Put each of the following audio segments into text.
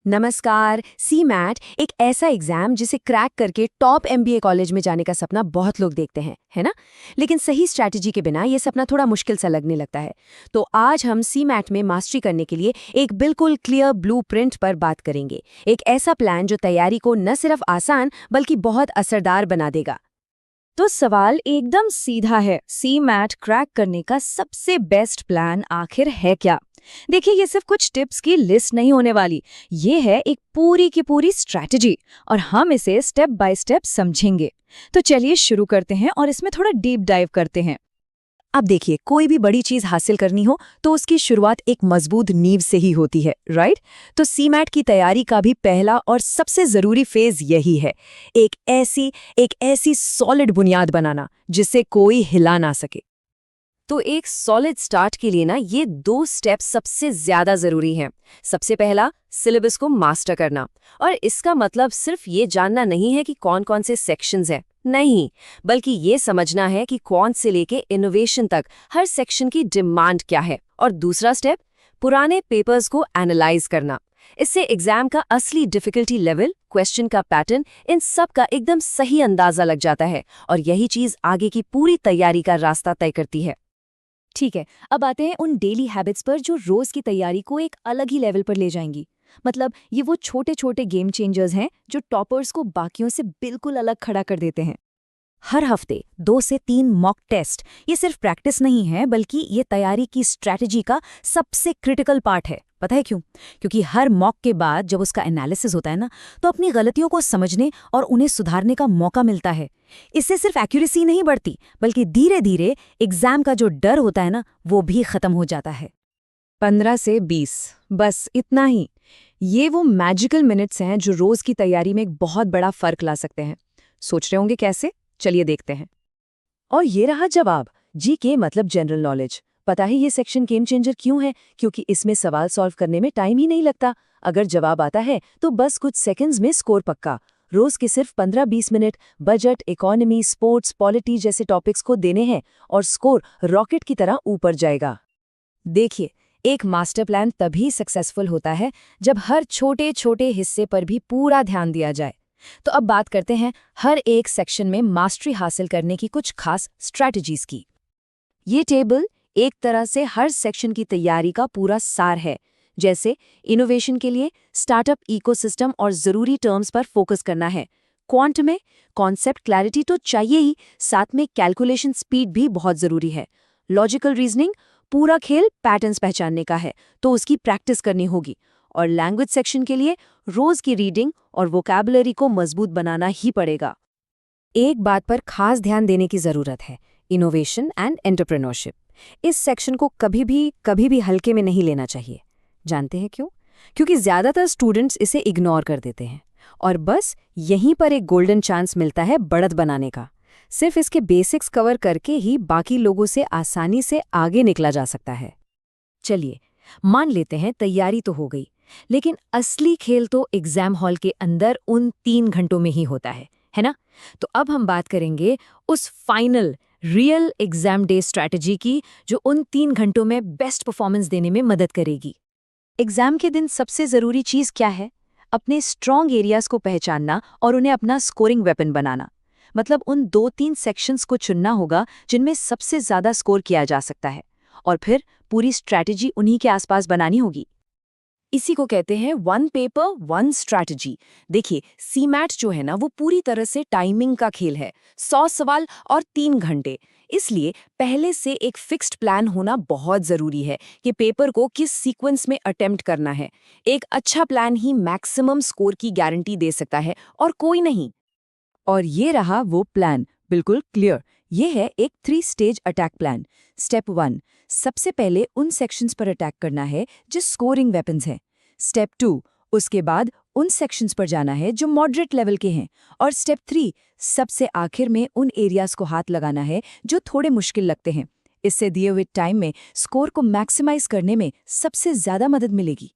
नमस्कार। सी मैट एक ऐसा एग्जाम जिसे क्रैक करके टॉप एमबीए कॉलेज में जाने का सपना बहुत लोग देखते हैं, है ना? लेकिन सही स्ट्रैटेजी के बिना ये सपना थोड़ा मुश्किल सा लगने लगता है। तो आज हम सी मैट में मास्टरी करने के लिए एक बिल्कुल क्लियर ब्लूप्रिंट पर बात करेंगे। एक ऐसा प्लान जो तैयारी को न सिर्फ आसान बल्कि बहुत असरदार बना देगा। तो सवाल एकदम सीधा है, सी मैट क्रैक करने का सबसे बेस्ट प्लान आखिर है क्या? देखिए, ये सिर्फ कुछ टिप्स की लिस्ट नहीं होने वाली। ये है एक पूरी की पूरी स्ट्रैटेजी और हम इसे स्टेप बाय स्टेप समझेंगे। तो चलिए शुरू करते हैं और इसमें थोड़ा डीप डाइव करते हैं। अब देखिए, कोई भी बड़ी चीज हासिल करनी हो तो उसकी शुरुआत एक मजबूत नींव से ही होती है, राइट? तो सीमैट की तैयारी का भी पहला और सबसे जरूरी फेज यही है। एक ऐसी सॉलिड बुनियाद बनाना जिससे कोई हिला ना सके। तो एक सॉलिड स्टार्ट के लिए ना ये 2 स्टेप सबसे ज्यादा जरूरी हैं। सबसे पहला, सिलेबस को मास्टर करना। और इसका मतलब सिर्फ ये जानना नहीं है कि कौन कौन से सेक्शंस हैं, नहीं, बल्कि ये समझना है कि कौन से लेके इनोवेशन तक हर सेक्शन की डिमांड क्या है। और दूसरा स्टेप, पुराने पेपर्स को एनालाइज करना। इससे एग्जाम का असली डिफिकल्टी लेवल, क्वेश्चन का पैटर्न, इन सब का एकदम सही अंदाजा लग जाता है। और यही चीज आगे की पूरी तैयारी का रास्ता तय करती है। ठीक है, अब आते हैं उन डेली हैबिट्स पर जो रोज की तैयारी को एक अलग ही लेवल पर ले जाएंगी। मतलब ये वो छोटे छोटे गेम चेंजर्स हैं जो टॉपर्स को बाकियों से बिल्कुल अलग खड़ा कर देते हैं। हर हफ्ते 2 से 3 मॉक टेस्ट, ये सिर्फ प्रैक्टिस नहीं है बल्कि ये तैयारी की स्ट्रैटेजी का सबसे क्रिटिकल पार्ट है। पता है क्यों? क्योंकि हर मॉक के बाद जब उसका एनालिसिस होता है ना, तो अपनी गलतियों को समझने और उन्हें सुधारने का मौका मिलता है। इससे सिर्फ एक्यूरेसी नहीं बढ़ती, बल्कि धीरे धीरे एग्जाम का जो डर होता है ना, वो भी खत्म हो जाता है। 15 से 20, बस इतना ही। ये वो मैजिकल मिनट्स हैं जो रोज की तैयारी में एक बहुत बड़ा फर्क ला सकते हैं। सोच रहे होंगे कैसे? चलिए देखते हैं। और ये रहा जवाब। जीके मतलब जनरल नॉलेज। पता है ये सेक्शन गेम चेंजर क्यों है? क्योंकि इसमें सवाल सॉल्व करने में टाइम ही नहीं लगता। अगर जवाब आता है तो बस कुछ सेकंड्स में स्कोर पक्का। रोज के सिर्फ 15-20 minute budget, economy, sports, polity जैसे टॉपिक्स को देने हैं और स्कोर रॉकेट की तरह ऊपर जाएगा। देखिए, एक मास्टर प्लान तभी सक्सेसफुल होता है जब हर छोटे छोटे हिस्से पर भी पूरा ध्यान दिया जाए। तो अब बात करते हैं हर एक सेक्शन में मास्टरी हासिल करने की कुछ खास स्ट्रैटेजीज की। ये टेबल एक तरह से हर सेक्शन की तैयारी का पूरा सार है। जैसे इनोवेशन के लिए स्टार्टअप इकोसिस्टम और ज़रूरी टर्म्स पर फोकस करना है। क्वांट में कॉन्सेप्ट क्लैरिटी तो चाहिए ही, साथ में कैलकुलेशन स्पीड भी बहुत ज़रूरी है। लॉजिकल रीजनिंग, पूरा खेल पैटर्न्स पहचानने का है, तो उसकी प्रैक्टिस करनी होगी। और लैंग्वेज सेक्शन के लिए रोज़ की रीडिंग और वोकैबुलरी को मजबूत बनाना ही पड़ेगा। एक बात पर खास ध्यान देने की जरूरत है, इनोवेशन एंड एंटरप्रेन्योरशिप। इस सेक्शन को कभी भी हल्के में नहीं लेना चाहिए। जानते हैं क्यों? क्योंकि ज्यादातर स्टूडेंट्स इसे इग्नोर कर देते हैं और बस यहीं पर एक गोल्डन चांस मिलता है बढ़त बनाने का। सिर्फ इसके बेसिक्स कवर करके ही बाकी लोगों से आसानी से आगे निकला जा सकता है। चलिए, मान लेते हैं तैयारी तो हो गई, लेकिन असली खेल तो एग्जाम हॉल के अंदर उन 3 घंटों में ही होता है ना? तो अब हम बात करेंगे उस final real exam day strategy की जो उन 3 घंटों में बेस्ट परफॉर्मेंस देने में मदद करेगी। एग्जाम के दिन सबसे ज़रूरी चीज़ क्या है? अपने स्ट्रॉन्ग एरियाज को पहचानना और उन्हें अपना स्कोरिंग वेपन बनाना। मतलब उन 2-3 सेक्शंस को चुनना होगा जिनमें सबसे ज़्यादा स्कोर किया जा सकता है, और फिर पूरी स्ट्रैटेजी उन्हीं के आसपास बनानी होगी। इसी को कहते हैं 1 पेपर 1 स्ट्रैटेजी। देखिए, सीमैट जो है ना, वो पूरी तरह से टाइमिंग का खेल है। 100 सवाल और 3 घंटे। इसलिए पहले से एक फिक्स्ड प्लान होना बहुत ज़रूरी है कि पेपर को किस सीक्वेंस में अटेम्प्ट करना है। एक अच्छा प्लान ही मैक्सिमम स्कोर की गारंटी दे सकता है, और कोई नहीं। और ये रहा वो प्लान, बिल्कुल क्लियर। ये है एक 3 स्टेज अटैक प्लान। स्टेप 1, सबसे पहले उन सेक्शंस पर अटैक करना है जो स्कोरिंग वेपन्स हैं। स्टेप 2, उसके बाद उन सेक्शंस पर जाना है जो मॉडरेट लेवल के हैं। और स्टेप 3, सबसे आखिर में उन एरियाज को हाथ लगाना है जो थोड़े मुश्किल लगते हैं। इससे दिए हुए टाइम में स्कोर को मैक्सिमाइज करने में सबसे ज्यादा मदद मिलेगी।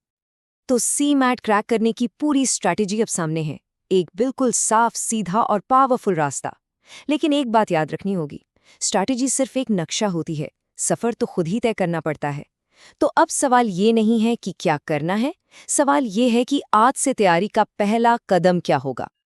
तो सीमैट क्रैक करने की पूरी स्ट्रैटेजी अब सामने है। एक बिल्कुल साफ, सीधा और पावरफुल रास्ता। लेकिन एक बात याद रखनी होगी, स्ट्रैटेजी सिर्फ एक नक्शा होती है, सफर तो खुद ही तय करना पड़ता है। तो अब सवाल ये नहीं है कि क्या करना है, सवाल ये है कि आज से तैयारी का पहला कदम क्या होगा।